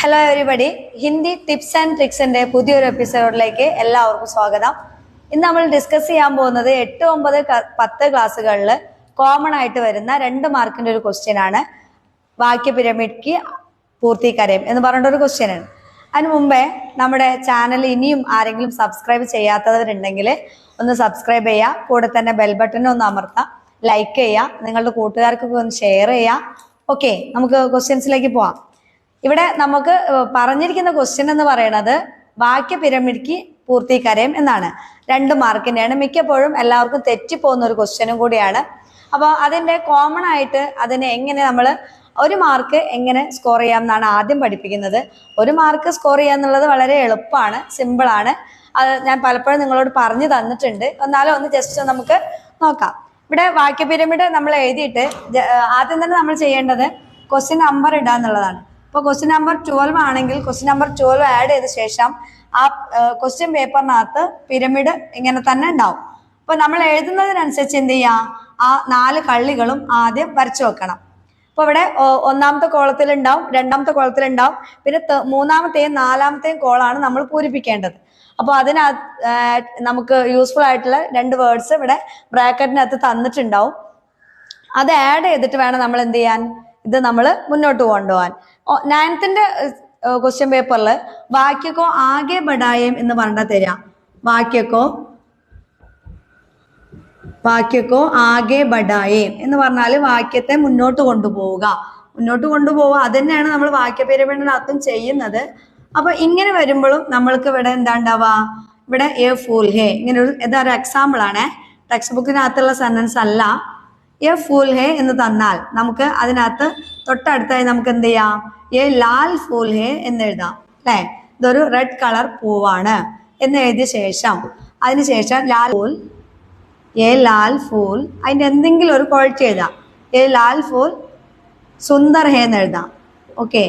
Hello everybody, Hindi tips and ട്രിക്സിന്റെ പുതിയൊരു എപ്പിസോഡിലേക്ക് എല്ലാവർക്കും സ്വാഗതം. ഇന്ന് നമ്മൾ ഡിസ്കസ് ചെയ്യാൻ പോകുന്നത് 8, 9, 10 ക്ലാസ്സുകളിൽ കോമൺ ആയിട്ട് വരുന്ന 2 മാർക്കിന്റെ ഒരു ക്വസ്റ്റ്യൻ ആണ്. വാക്യ പിരമിഡ് പൂർത്തി കരയും എന്ന് പറഞ്ഞ ഒരു ക്വസ്റ്റ്യൻ ആണ്. അതിന് മുമ്പേ നമ്മുടെ ചാനൽ ഇനിയും ആരെങ്കിലും സബ്സ്ക്രൈബ് ചെയ്യാത്തവരുണ്ടെങ്കിൽ ഒന്ന് സബ്സ്ക്രൈബ് ചെയ്യുക, കൂടെ തന്നെ ബെൽ ബട്ടൺ ഒന്ന് അമർത്താം, ലൈക്ക് ചെയ്യുക, നിങ്ങളുടെ കൂട്ടുകാർക്കൊക്കെ ഒന്ന് ഷെയർ ചെയ്യുക. ഓക്കെ, നമുക്ക് ക്വസ്റ്റ്യൻസിലേക്ക് പോവാം. ഇവിടെ നമുക്ക് പറഞ്ഞിരിക്കുന്ന ക്വസ്റ്റ്യൻ എന്ന് പറയുന്നത് വാക്യ പിരമിഡ് പൂർത്തി കരയും എന്നാണ്. 2 മാർക്കിന്റെയാണ്. മിക്കപ്പോഴും എല്ലാവർക്കും തെറ്റിപ്പോകുന്ന ഒരു ക്വസ്റ്റ്യനും കൂടിയാണ്. അപ്പോൾ അതിന്റെ കോമൺ ആയിട്ട് അതിനെ എങ്ങനെ നമ്മൾ 1 മാർക്ക് എങ്ങനെ സ്കോർ ചെയ്യാം എന്നാണ് ആദ്യം പഠിപ്പിക്കുന്നത്. 1 മാർക്ക് സ്കോർ ചെയ്യുക എന്നുള്ളത് വളരെ എളുപ്പമാണ്, സിമ്പിളാണ്. അത് ഞാൻ പലപ്പോഴും നിങ്ങളോട് പറഞ്ഞു തന്നിട്ടുണ്ട്. എന്നാലും ഒന്ന് ജസ്റ്റ് നമുക്ക് നോക്കാം. ഇവിടെ വാക്യ പിരമിഡ് നമ്മൾ എഴുതിയിട്ട് ആദ്യം തന്നെ നമ്മൾ ചെയ്യേണ്ടത് ക്വസ്റ്റ്യൻ നമ്പർ ഇടുക എന്നുള്ളതാണ്. ഇപ്പോൾ ക്വസ്റ്റ്യൻ നമ്പർ 12 ആണെങ്കിൽ ക്വസ്റ്റ്യൻ നമ്പർ 12 ആഡ് ചെയ്ത ശേഷം ആ ക്വസ്റ്റ്യൻ പേപ്പറിനകത്ത് പിരമിഡ് ഇങ്ങനെ തന്നെ ഉണ്ടാവും. അപ്പോൾ നമ്മൾ എഴുതുന്നതിനനുസരിച്ച് എന്ത് ചെയ്യാം, ആ 4 കള്ളികളും ആദ്യം വരച്ചു വെക്കണം. അപ്പോൾ ഇവിടെ 1ാമത്തെ കോളത്തിലുണ്ടാവും, 2ാമത്തെ കോളത്തിലുണ്ടാവും, പിന്നെ 3ാമത്തെയും 4ാമത്തെയും കോളാണ് നമ്മൾ പൂരിപ്പിക്കേണ്ടത്. അപ്പോൾ നമുക്ക് യൂസ്ഫുൾ ആയിട്ടുള്ള 2 വേർഡ്സ് ഇവിടെ ബ്രാക്കറ്റിനകത്ത് തന്നിട്ടുണ്ടാവും. അത് ആഡ് ചെയ്തിട്ട് വേണം നമ്മൾ എന്ത് ചെയ്യാൻ, ഇത് നമ്മൾ മുന്നോട്ട് കൊണ്ടുപോകാൻ. 9th ക്വസ്റ്റ്യൻ പേപ്പറിൽ വാക്യക്കോ ആകെ ബഡായേം എന്ന് പറഞ്ഞാൽ തരാം. വാക്യക്കോ ആകെ ബഡായേം എന്ന് പറഞ്ഞാൽ വാക്യത്തെ മുന്നോട്ട് കൊണ്ടുപോവുക. അത് തന്നെയാണ് നമ്മൾ വാക്യ പിരമിഡിനകത്തും ചെയ്യുന്നത്. അപ്പൊ ഇങ്ങനെ വരുമ്പോഴും നമ്മൾക്ക് ഇവിടെ എന്താ ഉണ്ടാവുക, ഇവിടെ എ ഫൂൽ ഹേ ഇങ്ങനെ ഇതൊരു എക്സാമ്പിൾ ആണ്, ടെക്സ്റ്റ് ബുക്കിനകത്തുള്ള സെന്റൻസ് അല്ല. എ ഫൂൽ ഹേ എന്ന് തന്നാൽ നമുക്ക് അതിനകത്ത് തൊട്ടടുത്തായി നമുക്ക് എന്ത് ചെയ്യാം, എ ലാൽ ഫൂൽ ഹേ എന്ന് എഴുതാം അല്ലെ. ഇതൊരു റെഡ് കളർ പൂവാണ് എന്ന് എഴുതിയ ശേഷം അതിനുശേഷം എ ലാൽ ഫൂൽ അതിന്റെ എന്തെങ്കിലും ഒരു ക്വാളിറ്റി എഴുതാം. എ ലാൽ ഫൂൽ സുന്ദർ ഹേ എന്ന് എഴുതാം. ഓക്കെ,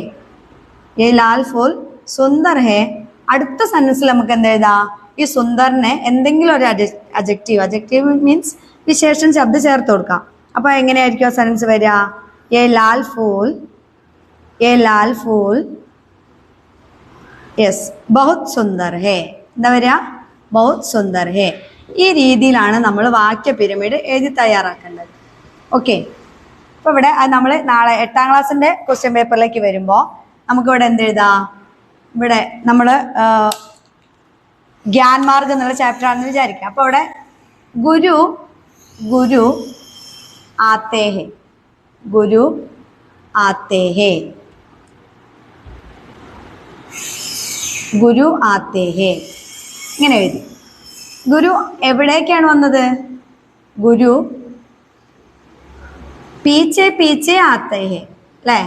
എ ലാൽ ഫൂൽ സുന്ദർ ഹേ. അടുത്ത സെന്റൻസിൽ നമുക്ക് എന്ത് എഴുതാം, ഈ സുന്ദറിനെ എന്തെങ്കിലും ഒരു അജക്റ്റീവ് മീൻസ് വിശേഷം ശബ്ദം ചേർത്ത് കൊടുക്കാം. അപ്പൊ എങ്ങനെയായിരിക്കും ആ സെന്റൻസ് വരിക, എ ലാൽ ഫൂൽ യെസ് ബഹുത് സുന്ദർ ഹേ. എന്താ വരിക, ബഹുത് സുന്ദർ ഹേ. ഈ രീതിയിലാണ് നമ്മൾ വാക്യ പിരമിഡ് എഴുതി തയ്യാറാക്കേണ്ടത്. ഓക്കെ, അപ്പൊ ഇവിടെ നമ്മൾ നാളെ 8ാം ക്ലാസ്സിന്റെ ക്വസ്റ്റ്യൻ പേപ്പറിലേക്ക് വരുമ്പോൾ നമുക്കിവിടെ എന്ത് എഴുതാം, ഇവിടെ നമ്മൾ ഗ്യാൻമാർഗ് എന്നുള്ള ചാപ്റ്റർ ആണെന്ന് വിചാരിക്കാം. അപ്പൊ ഇവിടെ ഗുരു ആത്തെ ഹേ ഇങ്ങനെ എഴുതി. ഗുരു എവിടേക്കാണ് വന്നത്, ഗുരു പീച്ചെ ആത്തെ ഹേ അല്ലെ,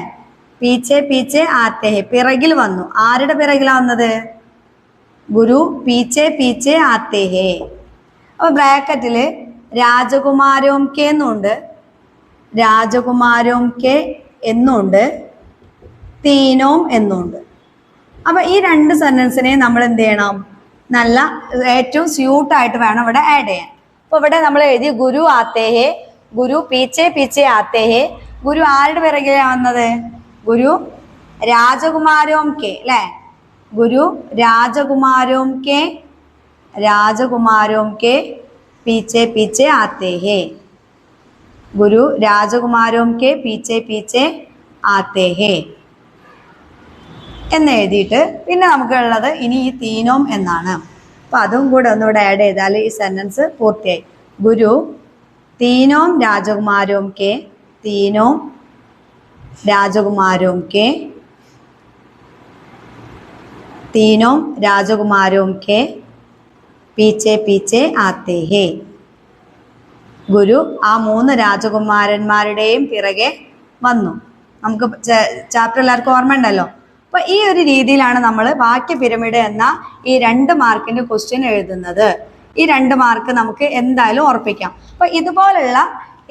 പീച്ചെ ആത്തെ ഹേ പിറകിൽ വന്നു. ആരുടെ പിറകിലാ വന്നത്, ഗുരു പീച്ചെ ആത്തെ ഹേ. അപ്പൊ ബ്രാക്കറ്റില് രാജകുമാരോം കെ എന്നുണ്ട്, തീനോം എന്നുണ്ട്. അപ്പൊ ഈ 2 സെന്റൻസിനെ നമ്മൾ എന്ത് ചെയ്യണം, നല്ല ഏറ്റവും സ്യൂട്ടായിട്ട് വേണം ഇവിടെ ആഡ് ചെയ്യാൻ. അപ്പൊ ഇവിടെ നമ്മൾ എഴുതി ഗുരു ആത്തേ ഹേ, ഗുരു പീച്ചെ ആത്തേ ഹേ. ഗുരു ആരുടെ പിറകിലാണ് വന്നത്, ഗുരു രാജകുമാരോം കെ അല്ലെ, ഗുരു രാജകുമാരോം കെ പീച്ചെ ആത്തേ ഹേ. ഗുരു രാജകുമാരോം കെ പീച്ചെ ആത്തേ ഹേ എന്ന് എഴുതിയിട്ട് പിന്നെ നമുക്കുള്ളത് ഇനി ഈ തീനോം എന്നാണ്. അപ്പൊ അതും കൂടെ ഒന്നുകൂടെ ആഡ് ചെയ്താൽ ഈ സെന്റൻസ് പൂർത്തിയായി. ഗുരു തീനോം രാജകുമാരോം കെ പീച്ചെ ആത്തേ ഹേ. ഗുരു ആ 3 രാജകുമാരന്മാരുടെയും പിറകെ വന്നു. നമുക്ക് ചാപ്റ്റർ എല്ലാവർക്കും ഓർമ്മ ഉണ്ടല്ലോ. അപ്പൊ ഈ ഒരു രീതിയിലാണ് നമ്മൾ വാക്യ പിരമിഡ് എന്ന ഈ 2 മാർക്കിന്റെ ക്വസ്റ്റ്യൻ എഴുതുന്നത്. ഈ 2 മാർക്ക് നമുക്ക് എന്തായാലും ഉറപ്പിക്കാം. അപ്പൊ ഇതുപോലുള്ള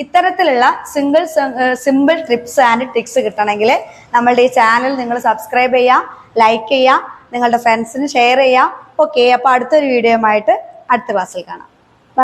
ഇത്തരത്തിലുള്ള സിമ്പിൾ ടിപ്സ് ആൻഡ് ട്രിക്സ് കിട്ടണമെങ്കിൽ നമ്മളുടെ ഈ ചാനൽ നിങ്ങൾ സബ്സ്ക്രൈബ് ചെയ്യുക, ലൈക്ക് ചെയ്യുക, നിങ്ങളുടെ ഫ്രണ്ട്സിന് ഷെയർ ചെയ്യുക. ഓക്കെ, അപ്പൊ അടുത്തൊരു വീഡിയോയുമായിട്ട് അടുത്ത ക്ലാസ്സിൽ കാണാം.